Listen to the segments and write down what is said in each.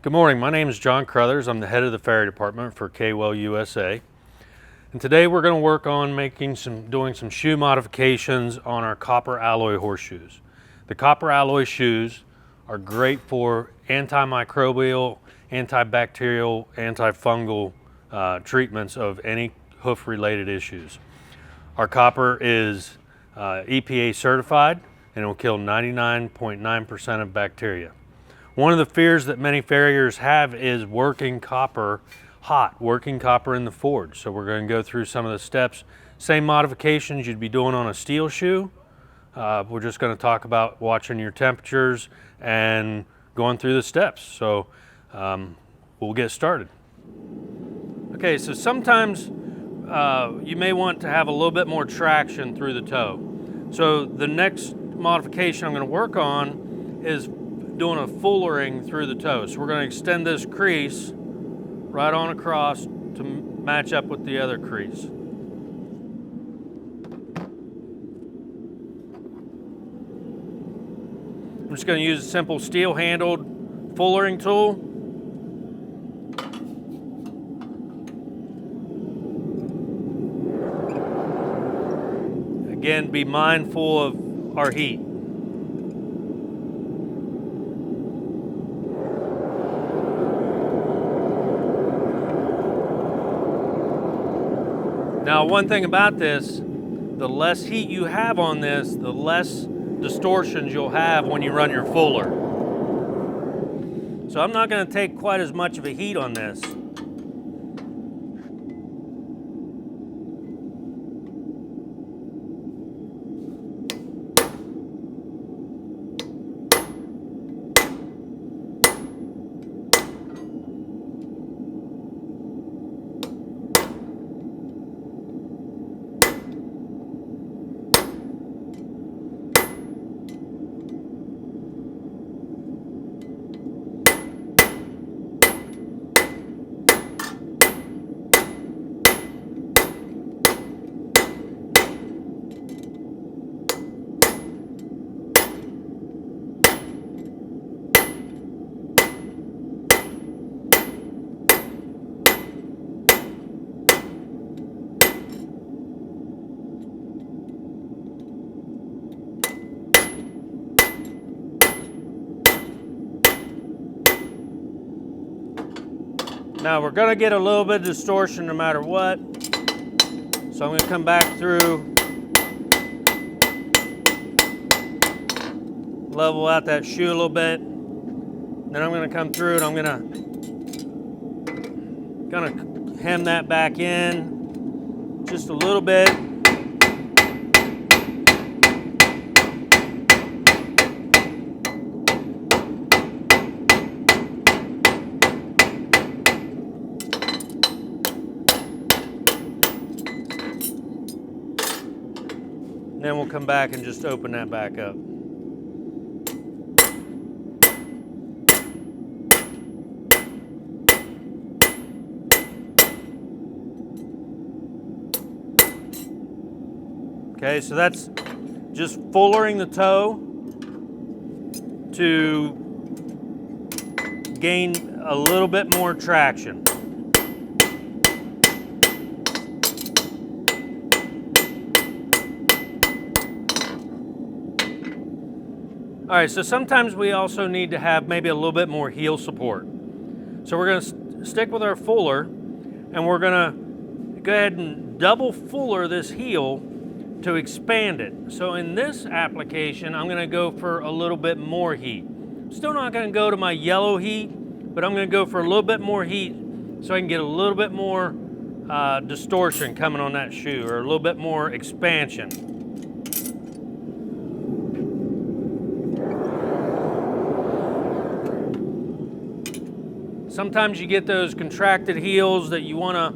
Good morning, my name is John Crothers. I'm the head of the ferry department for Kawell USA. And today we're going to work on doing some shoe modifications on our copper alloy horseshoes. The copper alloy shoes are great for antimicrobial, antibacterial, antifungal treatments of any hoof related issues. Our copper is EPA certified and it will kill 99.9% of bacteria. One of the fears that many farriers have is working copper in the forge. So we're going to go through some of the steps, same modifications you'd be doing on a steel shoe. We're just going to talk about watching your temperatures and going through the steps. So we'll get started. Okay, so sometimes you may want to have a little bit more traction through the toe. So the next modification I'm going to work on is doing a fullering through the toe. So we're going to extend this crease right on across to match up with the other crease. I'm just going to use a simple steel handled fullering tool. Again, be mindful of our heat. Now, one thing about this, the less heat you have on this, the less distortions you'll have when you run your fuller. So I'm not going to take quite as much of a heat on this. Now we're going to get a little bit of distortion no matter what, so I'm going to come back through, level out that shoe a little bit, then I'm going to come through and I'm going to hem that back in just a little bit. Then we'll come back and just open that back up. Okay, so that's just fullering the toe to gain a little bit more traction. All right, so sometimes we also need to have maybe a little bit more heel support. So we're going to stick with our fuller and we're going to go ahead and double fuller this heel to expand it. So in this application, I'm going to go for a little bit more heat. Still not going to go to my yellow heat, but I'm going to go for a little bit more heat so I can get a little bit more distortion coming on that shoe, or a little bit more expansion. Sometimes you get those contracted heels that you want to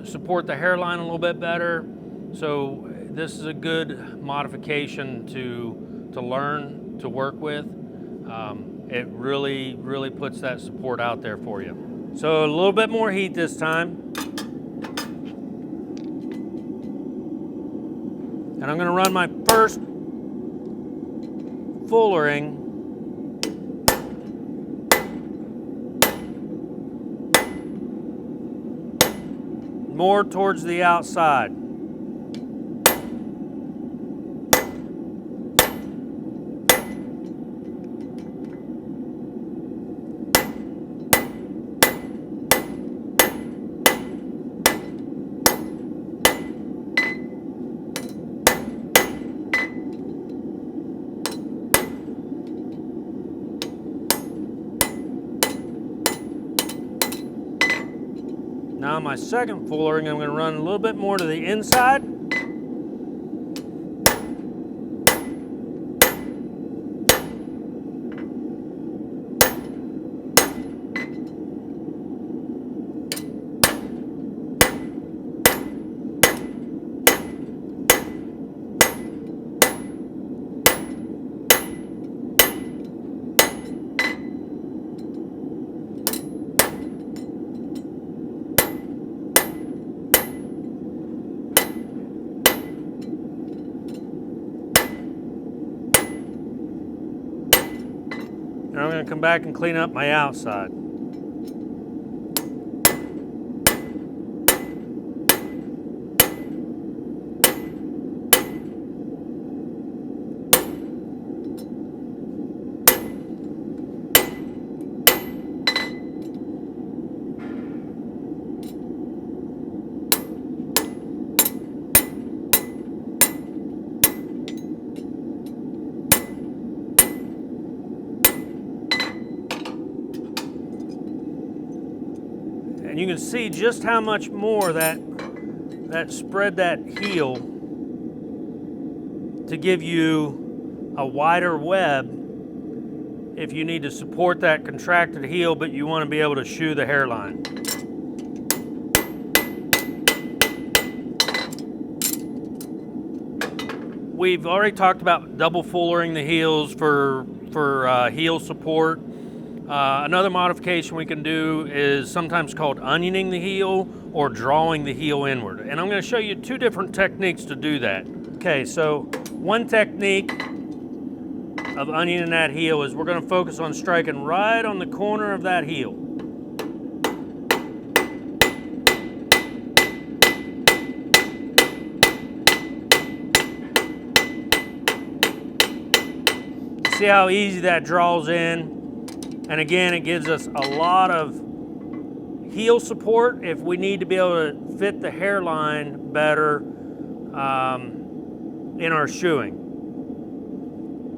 support the hairline a little bit better. So this is a good modification to learn to work with. It really puts that support out there for you. So a little bit more heat this time. And I'm going to run my first fullering more towards the outside. Now my second fullering, I'm going to run a little bit more to the inside. And I'm going to come back and clean up my outside. And you can see just how much more that spread that heel to give you a wider web if you need to support that contracted heel, but you want to be able to shoe the hairline. We've already talked about double fullering the heels for heel support. Another modification we can do is sometimes called onioning the heel or drawing the heel inward. And I'm going to show you two different techniques to do that. Okay, so one technique of onioning that heel is we're going to focus on striking right on the corner of that heel. See how easy that draws in? And again, it gives us a lot of heel support if we need to be able to fit the hairline better in our shoeing.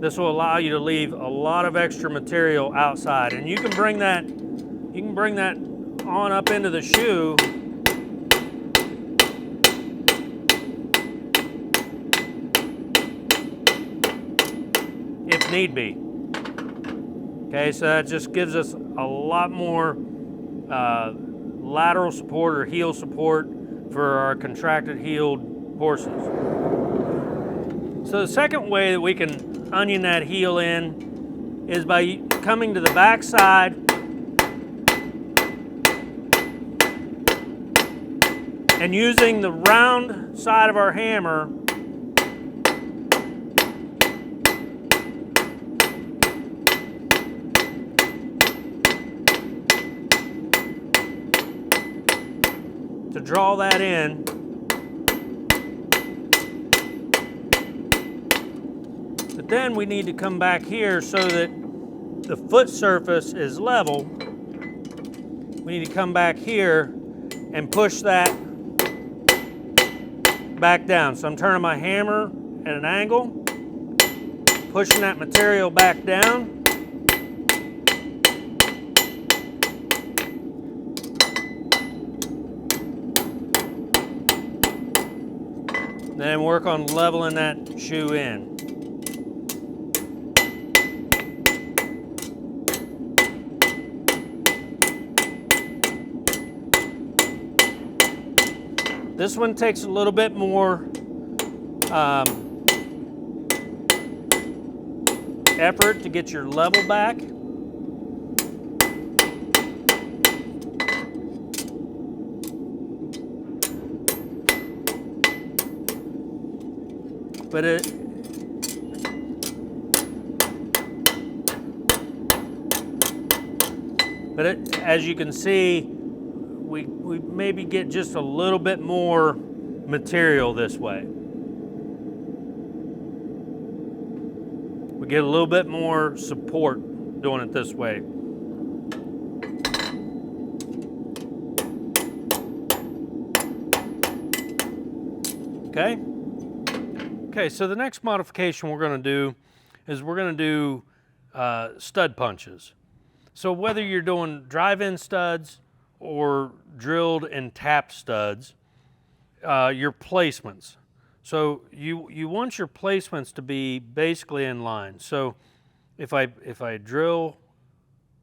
This will allow you to leave a lot of extra material outside, and you can bring that on up into the shoe if need be. Okay, so that just gives us a lot more lateral support or heel support for our contracted heeled horses. So the second way that we can onion that heel in is by coming to the back side and using the round side of our hammer to draw that in. But then we need to come back here so that the foot surface is level. We need to come back here and push that back down. So I'm turning my hammer at an angle, pushing that material back down. Then work on leveling that shoe in. This one takes a little bit more effort to get your level back. But as you can see, we maybe get just a little bit more material this way. We get a little bit more support doing it this way. Okay? Okay, so the next modification we're going to do is we're going to do stud punches. So whether you're doing drive-in studs or drilled and tapped studs, your placements. So you want your placements to be basically in line. So if I drill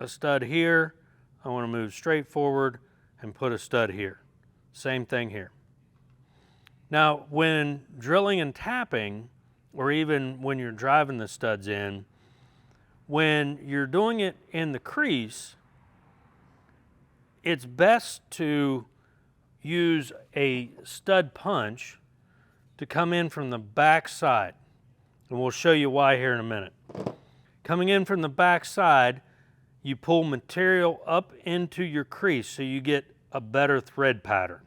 a stud here, I want to move straight forward and put a stud here. Same thing here. Now, when drilling and tapping, or even when you're driving the studs in, when you're doing it in the crease, it's best to use a stud punch to come in from the back side. And we'll show you why here in a minute. Coming in from the back side, you pull material up into your crease so you get a better thread pattern.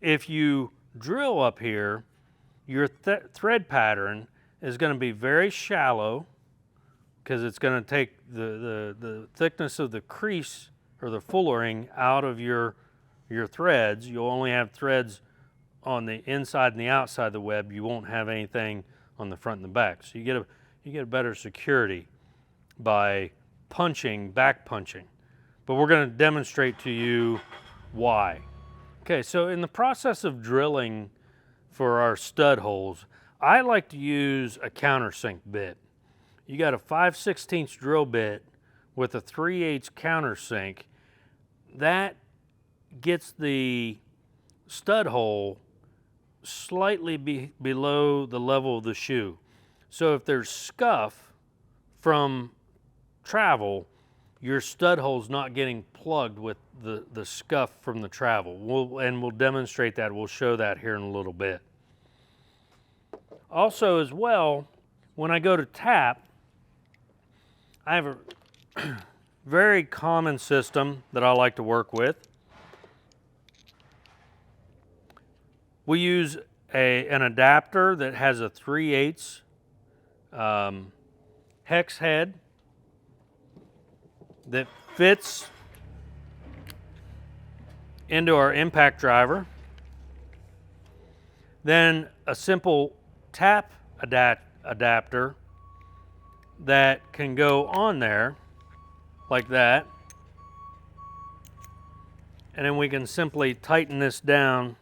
If you drill up here, your thread pattern is going to be very shallow because it's going to take the thickness of the crease or the fullering out of your threads. You'll only have threads on the inside and the outside of the web. You won't have anything on the front and the back. So you get a better security by punching, back punching. But we're going to demonstrate to you why. Okay, so in the process of drilling for our stud holes, I like to use a countersink bit. You got a 5/16 drill bit with a 3/8 countersink. That gets the stud hole slightly below the level of the shoe. So if there's scuff from travel, your stud hole's not getting plugged with the scuff from the travel. We'll demonstrate that. We'll show that here in a little bit. Also as well, when I go to tap, I have a very common system that I like to work with. We use an adapter that has a 3/8 hex head that fits into our impact driver. Then a simple tap adapter that can go on there like that. And then we can simply tighten this down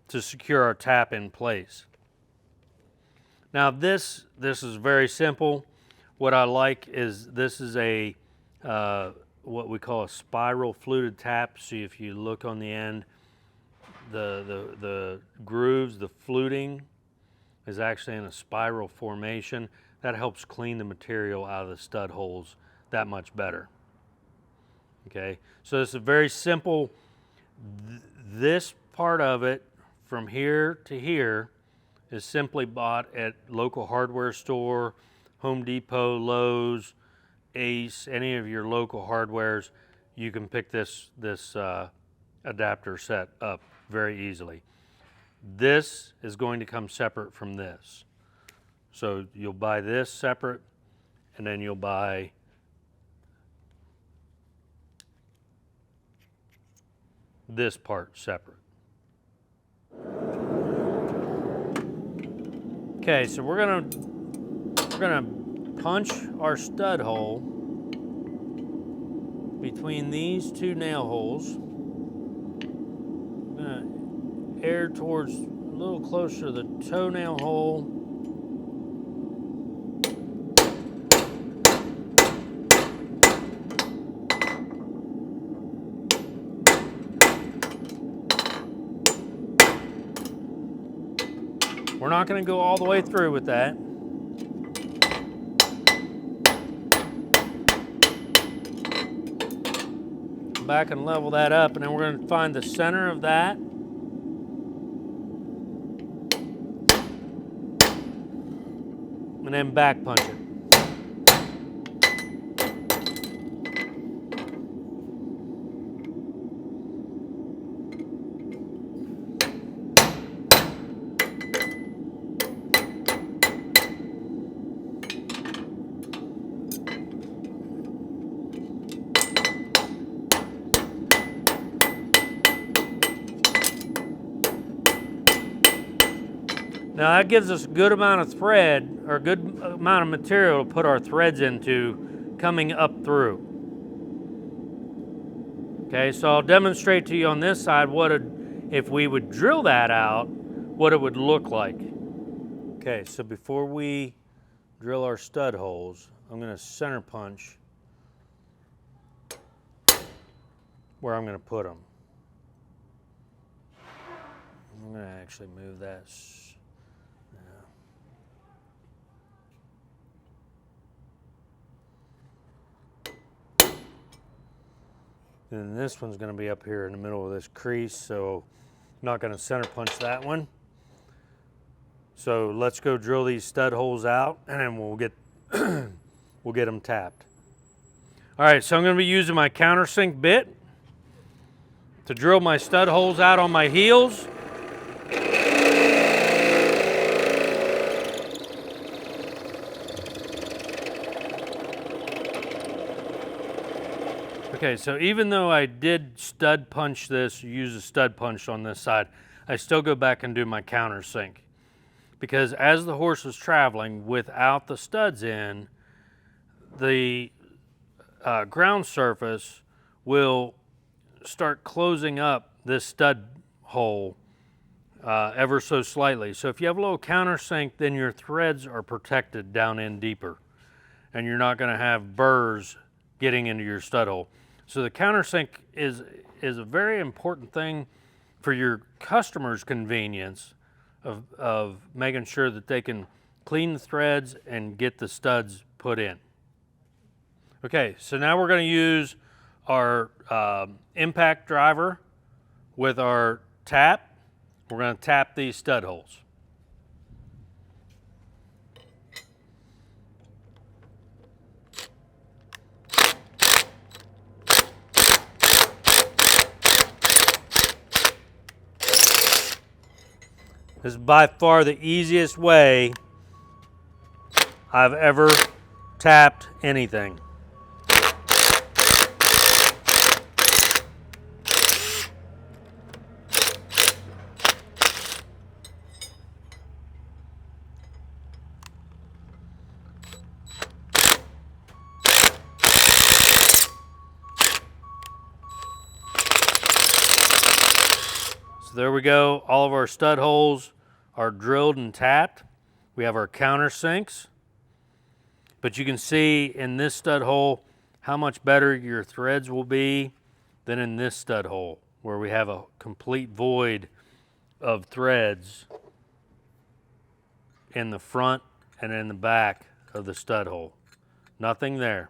to secure our tap in place. Now this is very simple. What I like is this is a what we call a spiral fluted tap. See, if you look on the end, the grooves, the fluting is actually in a spiral formation. That helps clean the material out of the stud holes that much better. Okay, so it's a very simple, this part of it from here to here is simply bought at local hardware store, Home Depot, Lowe's, Ace, any of your local hardwares. You can pick this adapter set up very easily. This is going to come separate from this. So you'll buy this separate, and then you'll buy this part separate. Okay, so we're gonna punch our stud hole between these two nail holes. I'm gonna air towards a little closer to the toenail hole. We're not going to go all the way through with that. Come back and level that up, and then we're going to find the center of that. and then back punch it. Now that gives us a good amount of thread, or a good amount of material to put our threads into coming up through. Okay, so I'll demonstrate to you on this side if we would drill that out, what it would look like. Okay, so before we drill our stud holes, I'm going to center punch where I'm going to put them. I'm going to actually move that. And this one's going to be up here in the middle of this crease, so I'm not going to center punch that one. So let's go drill these stud holes out, and then we'll get them tapped. All right, so I'm going to be using my countersink bit to drill my stud holes out on my heels. Okay, so even though I did stud punch this, use a stud punch on this side, I still go back and do my countersink. Because as the horse is traveling without the studs in, the ground surface will start closing up this stud hole ever so slightly. So if you have a little countersink, then your threads are protected down in deeper, and you're not going to have burrs getting into your stud hole. So the countersink is a very important thing for your customer's convenience of making sure that they can clean the threads and get the studs put in. Okay, so now we're going to use our impact driver with our tap. We're going to tap these stud holes. This is by far the easiest way I've ever tapped anything. So there we go. All of our stud holes are drilled and tapped. We have our countersinks. But you can see in this stud hole how much better your threads will be than in this stud hole, where we have a complete void of threads in the front and in the back of the stud hole. Nothing there.